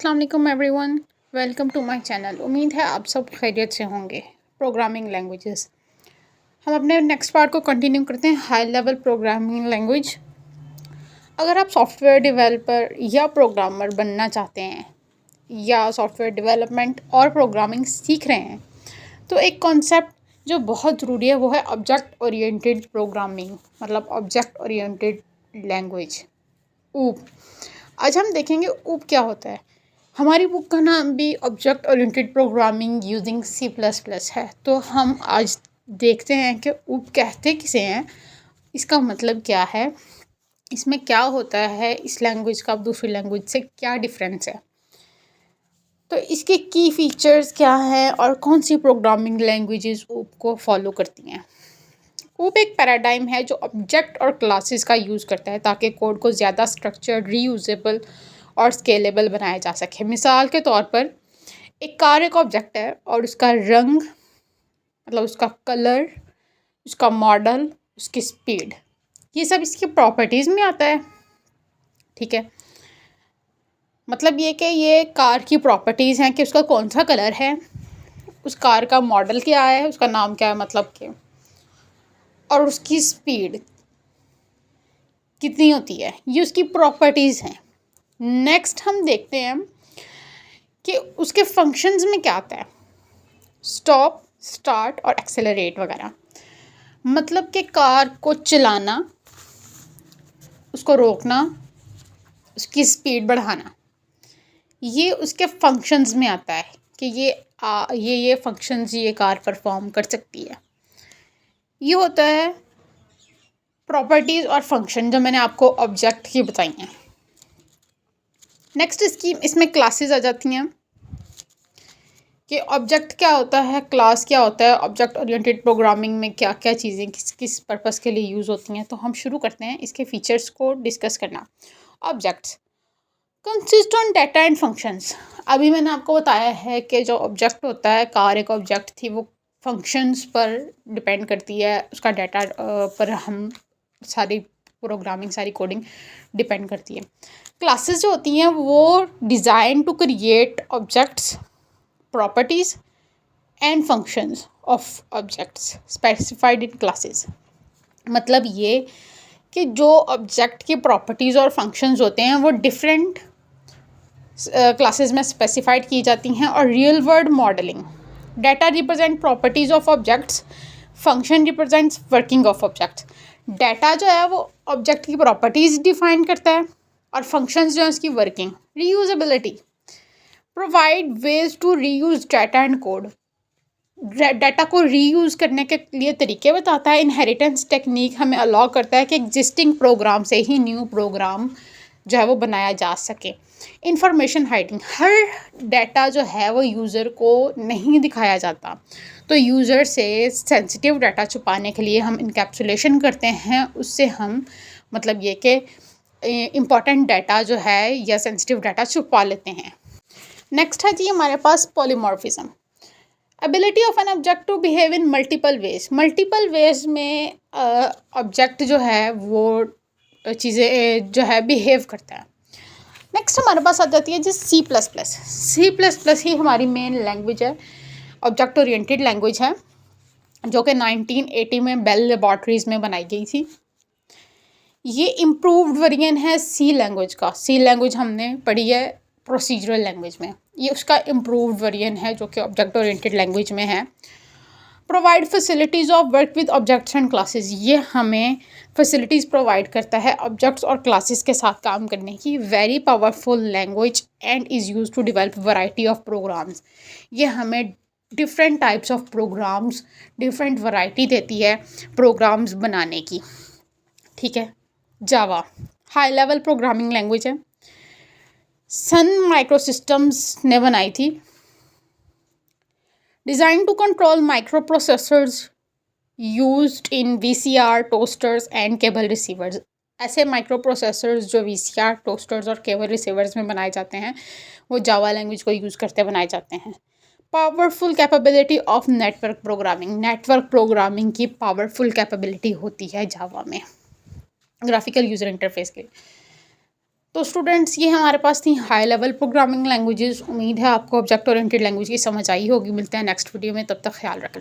अस्सलाम वालेकुम everyone, welcome to my channel. उम्मीद है आप सब खैरियत से होंगे। प्रोग्रामिंग लैंग्वेजेस, हम अपने नेक्स्ट पार्ट को कंटिन्यू करते हैं। High level programming language. अगर आप सॉफ्टवेयर डेवलपर या प्रोग्रामर बनना चाहते हैं या सॉफ्टवेयर डेवलपमेंट और प्रोग्रामिंग सीख रहे हैं तो एक कॉन्सेप्ट जो बहुत ज़रूरी है वो है ऑब्जेक्ट ओरिएंटेड प्रोग्रामिंग, मतलब ऑब्जेक्ट ओरिएंटेड लैंग्वेज, ऊप। आज हम देखेंगे ऊप क्या होता है। हमारी बुक का नाम भी object oriented programming using C++ है। तो हम आज देखते हैं कि ऊप कहते किसे हैं, इसका मतलब क्या है, इसमें क्या होता है, इस लैंग्वेज का दूसरी लैंग्वेज से क्या डिफरेंस है, तो इसके की फीचर्स क्या हैं और कौन सी प्रोग्रामिंग लैंग्वेजेस ऊप को फॉलो करती हैं। ऊप एक पैराडाइम है जो ऑब्जेक्ट और क्लासेस का यूज़ करता है ताकि कोड को ज़्यादा स्ट्रक्चर्ड, रीयूजेबल और स्केलेबल बनाया जा सके। मिसाल के तौर पर एक कार एक ऑब्जेक्ट है और उसका रंग, मतलब उसका कलर, उसका मॉडल, उसकी स्पीड, ये सब इसकी प्रॉपर्टीज़ में आता है। ठीक है, मतलब ये कि ये कार की प्रॉपर्टीज़ हैं कि उसका कौन सा कलर है, उस कार का मॉडल क्या है, उसका नाम क्या है, मतलब कि, और उसकी स्पीड कितनी होती है, ये उसकी प्रॉपर्टीज़ हैं। नेक्स्ट हम देखते हैं कि उसके फंक्शंस में क्या आता है। स्टॉप, स्टार्ट और एक्सेलरेट वगैरह, मतलब कि कार को चलाना, उसको रोकना, उसकी स्पीड बढ़ाना, ये उसके फंक्शंस में आता है कि ये फंक्शंस ये कार परफॉर्म कर सकती है। ये होता है प्रॉपर्टीज़ और फंक्शन जो मैंने आपको ऑब्जेक्ट की बताई हैं। नेक्स्ट इसमें क्लासेस आ जाती हैं कि ऑब्जेक्ट क्या होता है, क्लास क्या होता है, ऑब्जेक्ट ओरिएंटेड प्रोग्रामिंग में क्या क्या चीज़ें किस किस पर्पस के लिए यूज़ होती हैं। तो हम शुरू करते हैं इसके फीचर्स को डिस्कस करना। Objects consist on data and functions. अभी मैंने आपको बताया है कि जो ऑब्जेक्ट होता है, कार एक ऑब्जेक्ट थी, वो फंक्शंस पर डिपेंड करती है, उसका डाटा पर हम सारी प्रोग्रामिंग, सारी कोडिंग डिपेंड करती है। क्लासेस जो होती हैं वो design to create objects, properties and functions of objects specified in classes। मतलब ये कि जो ऑब्जेक्ट की प्रॉपर्टीज़ और फंक्शंस होते हैं वो डिफरेंट क्लासेस में स्पेसिफाइड की जाती हैं। और real world modelling, data represent properties of objects, function represents working of objects. Data जो है वो ऑब्जेक्ट की प्रॉपर्टीज़ डिफाइन करता है और फंक्शंस जो है उसकी working. Reusability, provide ways to reuse data and code, data को रीयूज़ करने के लिए तरीके बताता है। इनहेरिटेंस टेक्निक हमें अलाउ करता है कि एग्जिस्टिंग प्रोग्राम से ही न्यू प्रोग्राम जो है वो बनाया जा सके। इंफॉर्मेशन हाइडिंग, हर डाटा जो है वो यूज़र को नहीं दिखाया जाता, तो यूज़र से सेंसिटिव डाटा छुपाने के लिए हम इनकैप्सुलेशन करते हैं। उससे हम मतलब ये कि इम्पॉर्टेंट डाटा जो है या सेंसिटिव डाटा छुपा लेते हैं। नेक्स्ट है जी हमारे पास polymorphism, ability of an object to behave in multiple ways. Multiple ways में ऑब्जेक्ट जो है वो चीज़ें जो है बिहेव करता है। नेक्स्ट हमारे पास आ जाती है जी C++। ही हमारी मेन लैंग्वेज है, ऑब्जेक्ट ओरिएंटेड लैंग्वेज है, जो कि 1980 में बेल लेबॉर्ट्रीज़ में बनाई गई थी। ये इम्प्रूव्ड वर्जन है सी लैंग्वेज का। सी लैंग्वेज हमने पढ़ी है प्रोसीजरल लैंग्वेज में, ये उसका इम्प्रूव्ड वर्जन है जो कि ऑब्जेक्ट ओरिएंटेड लैंग्वेज में है। Provide facilities of work with objects and classes, ये हमें फैसिलिटीज़ प्रोवाइड करता है ऑब्जेक्ट्स और क्लासेस के साथ काम करने की। Very powerful language and is use to develop variety of programs, ये हमें different types of programs, different variety देती है प्रोग्राम्स बनाने की। ठीक है, Java high level programming language है, सन माइक्रोसिस्टम्स ने बनाई थी। Design to control microprocessors used in VCR, toasters and cable receivers. ऐसे माइक्रो प्रोसेसर्स जो VCR, टोस्टर्स और केबल रिसीवर्स में बनाए जाते हैं वो जावा लैंग्वेज को यूज़ करते बनाए जाते हैं। Powerful capability of network programming, network programming की पावरफुल कैपेबिलिटी होती है जावा में ग्राफिकल यूज़र इंटरफेस के लिए। तो स्टूडेंट्स ये हमारे पास थी हाई लेवल प्रोग्रामिंग लैंग्वेजेस। उम्मीद है आपको ऑब्जेक्ट ओरिएंटेड लैंग्वेज की समझ आई होगी। मिलते हैं नेक्स्ट वीडियो में, तब तक ख्याल रखें।